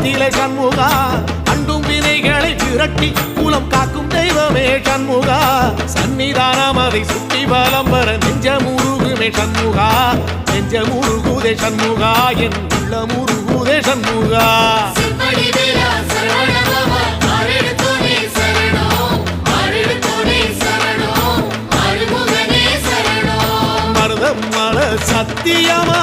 குலத்திலே சண்முகா அண்டும் வினைகளை விரட்டி குலம் காக்கும் தெய்வமே சண்முகா சன்னிதானம் அதை சுற்றி பலம் வர நெஞ்சமுருகுமே சண்முகா நெஞ்சமுருகுதே சண்முகா என் உள்ளமுருகுதே சண்முகா மருதம் மல சத்தியமா